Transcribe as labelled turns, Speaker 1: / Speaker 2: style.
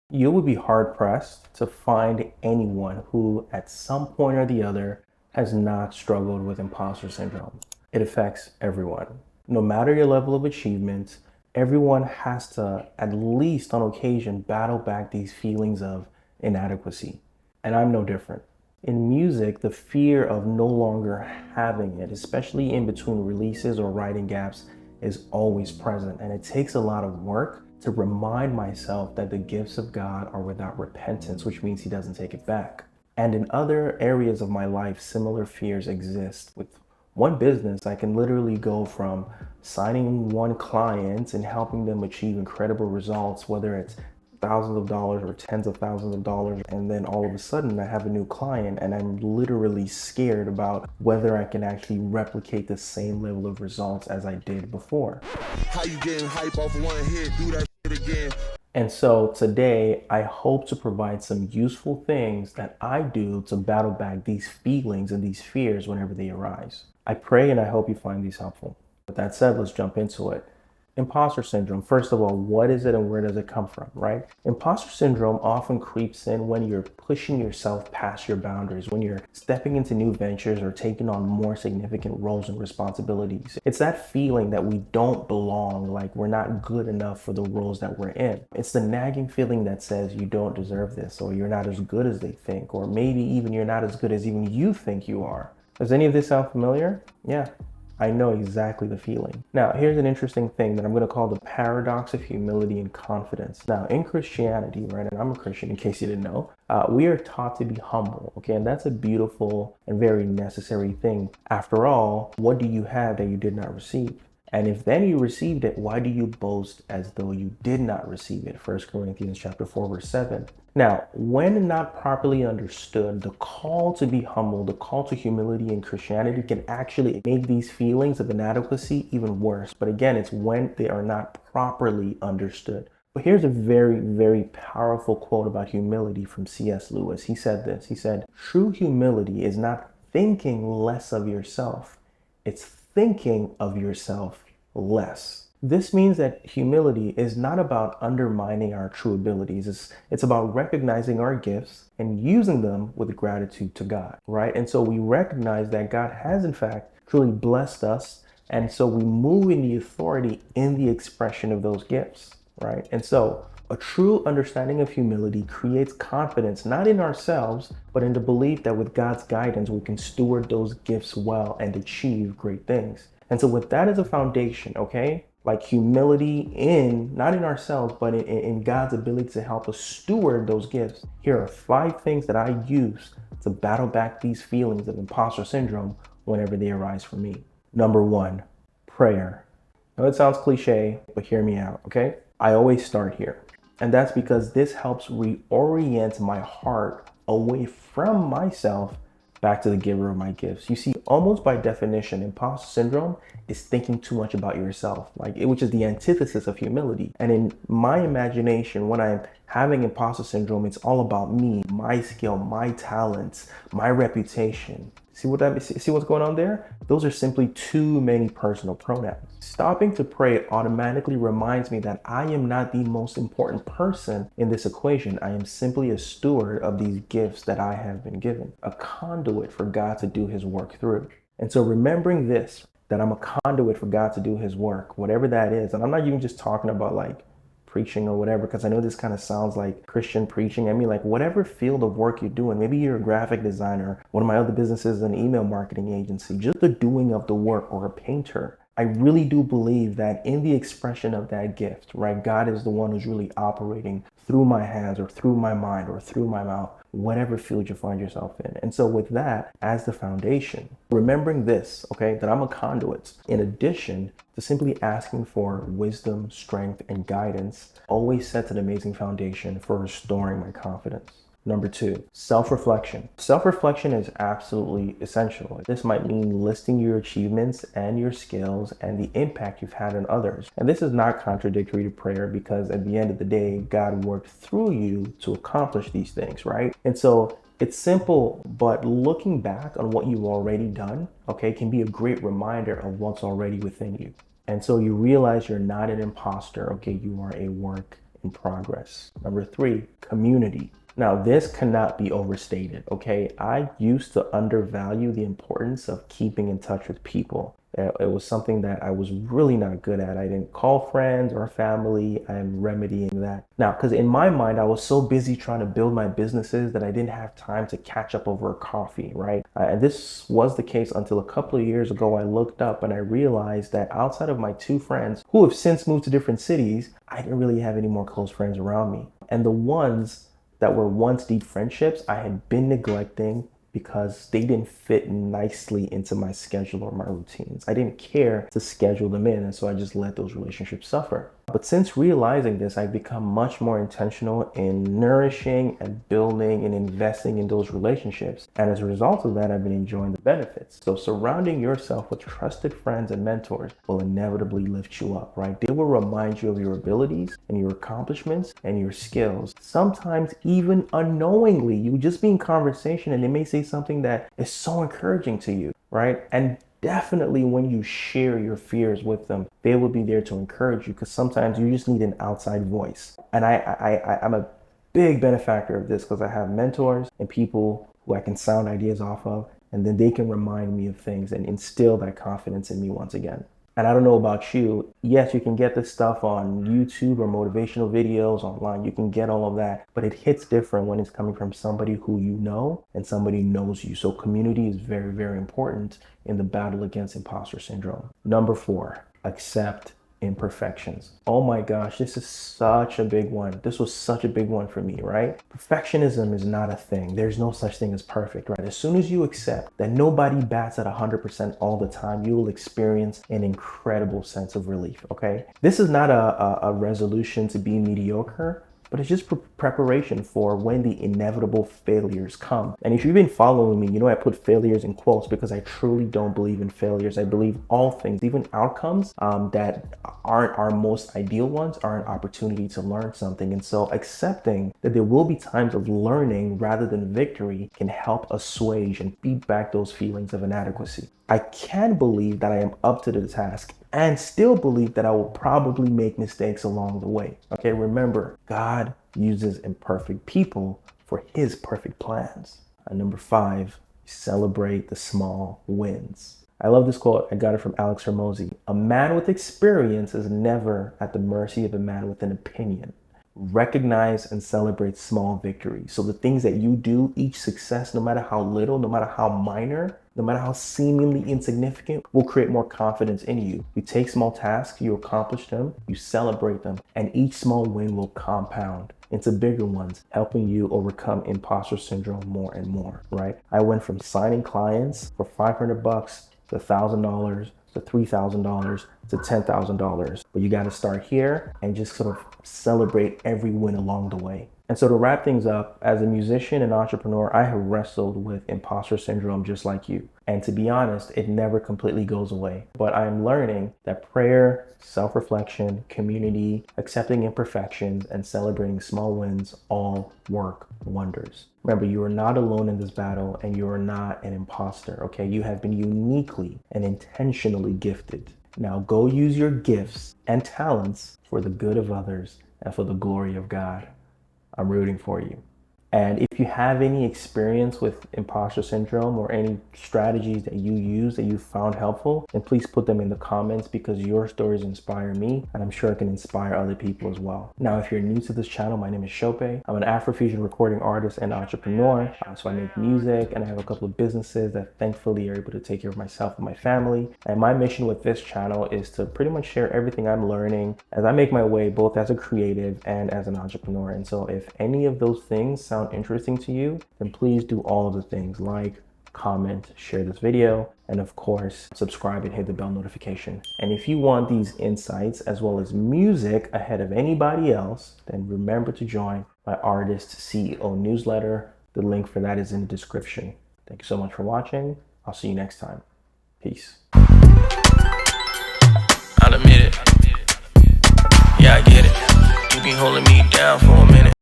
Speaker 1: You would be hard pressed to find anyone who, at some point or the other, has not struggled with imposter syndrome. It affects everyone. No matter your level of achievement, everyone has to, at least on occasion, battle back these feelings of inadequacy. And I'm no different. In music, the fear of no longer having it, especially in between releases or writing gaps, is always present. And it takes a lot of work to remind myself that the gifts of God are without repentance, which means He doesn't take it back. And in other areas of my life, similar fears exist. With one business, I can literally go from signing one client and helping them achieve incredible results, whether it's thousands of dollars or tens of thousands of dollars, and then all of a sudden I have a new client and I'm literally scared about whether I can actually replicate the same level of results as I did before.
Speaker 2: How you getting hype off one hit? Do that shit again.
Speaker 1: And so today I hope to provide some useful things that I do to battle back these feelings and these fears whenever they arise. I pray and I hope you find these helpful. With that said, let's jump into it. Imposter syndrome. First of all, what is it and where does it come from, right? Imposter syndrome often creeps in when you're pushing yourself past your boundaries, when you're stepping into new ventures or taking on more significant roles and responsibilities. It's that feeling that we don't belong, like we're not good enough for the roles that we're in. It's the nagging feeling that says you don't deserve this, or you're not as good as they think, or maybe even you're not as good as even you think you are. Does any of this sound familiar? Yeah. I know exactly the feeling. Now, here's an interesting thing that I'm going to call the paradox of humility and confidence. Now, in Christianity, right, and I'm a Christian in case you didn't know, we are taught to be humble, okay? And that's a beautiful and very necessary thing. After all, what do you have that you did not receive? And if then you received it, why do you boast as though you did not receive it? 1 Corinthians chapter 4, verse 7. Now, when not properly understood, the call to be humble, the call to humility in Christianity can actually make these feelings of inadequacy even worse. But again, it's when they are not properly understood. But here's a very, very powerful quote about humility from C.S. Lewis. He said this. He said, "True humility is not thinking less of yourself. It's thinking of yourself less." This means that humility is not about undermining our true abilities. It's about recognizing our gifts and using them with gratitude to God, right? And so we recognize that God has, in fact, truly blessed us. And so we move in the authority in the expression of those gifts, right? And so a true understanding of humility creates confidence, not in ourselves, but in the belief that with God's guidance, we can steward those gifts well and achieve great things. And so with that as a foundation, okay, like humility in, not in ourselves, but in God's ability to help us steward those gifts. Here are 5 things that I use to battle back these feelings of imposter syndrome whenever they arise for me. Number 1, prayer. Now it sounds cliche, but hear me out, okay? I always start here. And that's because this helps reorient my heart away from myself back to the giver of my gifts. You see, almost by definition, imposter syndrome is thinking too much about yourself, which is the antithesis of humility. And in my imagination, when I'm having imposter syndrome, it's all about me, my skill, my talents, my reputation. See what's going on there? Those are simply too many personal pronouns. Stopping to pray automatically reminds me that I am not the most important person in this equation. I am simply a steward of these gifts that I have been given, a conduit for God to do His work through. And so remembering this, that I'm a conduit for God to do His work, whatever that is, and I'm not even just talking about like preaching or whatever, because I know this kind of sounds like Christian preaching. I mean, like whatever field of work you're doing, maybe you're a graphic designer, one of my other businesses is an email marketing agency, just the doing of the work, or a painter. I really do believe that in the expression of that gift, right, God is the one who's really operating through my hands or through my mind or through my mouth, whatever field you find yourself in. And so with that as the foundation, remembering this, okay, that I'm a conduit, in addition to simply asking for wisdom, strength, and guidance, always sets an amazing foundation for restoring my confidence. Number 2, self-reflection. Self-reflection is absolutely essential. This might mean listing your achievements and your skills and the impact you've had on others. And this is not contradictory to prayer, because at the end of the day, God worked through you to accomplish these things, right? And so it's simple, but looking back on what you've already done, okay, can be a great reminder of what's already within you. And so you realize you're not an imposter, okay? You are a work in progress. Number 3, community. Now, this cannot be overstated, okay? I used to undervalue the importance of keeping in touch with people. It was something that I was really not good at. I didn't call friends or family. I'm remedying that now, because in my mind, I was so busy trying to build my businesses that I didn't have time to catch up over a coffee, right? And this was the case until a couple of years ago. I looked up and I realized that outside of my two friends who have since moved to different cities, I didn't really have any more close friends around me. And the ones that were once deep friendships, I had been neglecting because they didn't fit nicely into my schedule or my routines. I didn't care to schedule them in, and so I just let those relationships suffer. But since realizing this, I've become much more intentional in nourishing and building and investing in those relationships. And as a result of that, I've been enjoying the benefits. So surrounding yourself with trusted friends and mentors will inevitably lift you up, right? They will remind you of your abilities and your accomplishments and your skills. Sometimes even unknowingly, you just be in conversation and they may say something that is so encouraging to you, right? And definitely when you share your fears with them, they will be there to encourage you, because sometimes you just need an outside voice. And I'm a big benefactor of this because I have mentors and people who I can sound ideas off of, and then they can remind me of things and instill that confidence in me once again. And I don't know about you. Yes, you can get this stuff on YouTube or motivational videos online. You can get all of that, but it hits different when it's coming from somebody who you know and somebody knows you. So community is very, very important in the battle against imposter syndrome. Number 4, accept imperfections. Oh my gosh, this is such a big one. This was such a big one for me, right? Perfectionism is not a thing. There's no such thing as perfect, right? As soon as you accept that nobody bats at 100% all the time, you will experience an incredible sense of relief, okay? This is not a resolution to be mediocre, but it's just preparation for when the inevitable failures come. And if you've been following me, you know I put failures in quotes because I truly don't believe in failures. I believe all things, even outcomes that aren't our most ideal ones, are an opportunity to learn something. And so accepting that there will be times of learning rather than victory can help assuage and beat back those feelings of inadequacy. I can believe that I am up to the task and still believe that I will probably make mistakes along the way. Okay, remember, God uses imperfect people for his perfect plans. And number 5, celebrate the small wins. I love this quote. I got it from Alex Hormozy. A man with experience is never at the mercy of a man with an opinion. Recognize and celebrate small victories. So the things that you do, each success, no matter how little, no matter how minor, no matter how seemingly insignificant, will create more confidence in you. You take small tasks, you accomplish them, you celebrate them, and each small win will compound into bigger ones, helping you overcome imposter syndrome more and more, right? I went from signing clients for $500 to $1,000 to $3,000 to $10,000. But you got to start here and just sort of celebrate every win along the way. And so to wrap things up, as a musician and entrepreneur, I have wrestled with imposter syndrome just like you. And to be honest, it never completely goes away. But I am learning that prayer, self-reflection, community, accepting imperfections, and celebrating small wins all work wonders. Remember, you are not alone in this battle, and you are not an imposter, okay? You have been uniquely and intentionally gifted. Now go use your gifts and talents for the good of others and for the glory of God. I'm rooting for you. And if you have any experience with imposter syndrome or any strategies that you use that you found helpful, then please put them in the comments, because your stories inspire me and I'm sure it can inspire other people as well. Now, if you're new to this channel, my name is Shope. I'm an Afrofusion recording artist and entrepreneur. So I make music and I have a couple of businesses that thankfully are able to take care of myself and my family. And my mission with this channel is to pretty much share everything I'm learning as I make my way both as a creative and as an entrepreneur. And so if any of those things sound interesting to you, then please do all of the things: like, comment, share this video, and of course, subscribe and hit the bell notification. And if you want these insights as well as music ahead of anybody else, then remember to join my Artist CEO newsletter. The link for that is in the description. Thank you so much for watching. I'll see you next time. Peace.
Speaker 3: I'll admit it. Yeah, I get it. You been holding me down for a minute.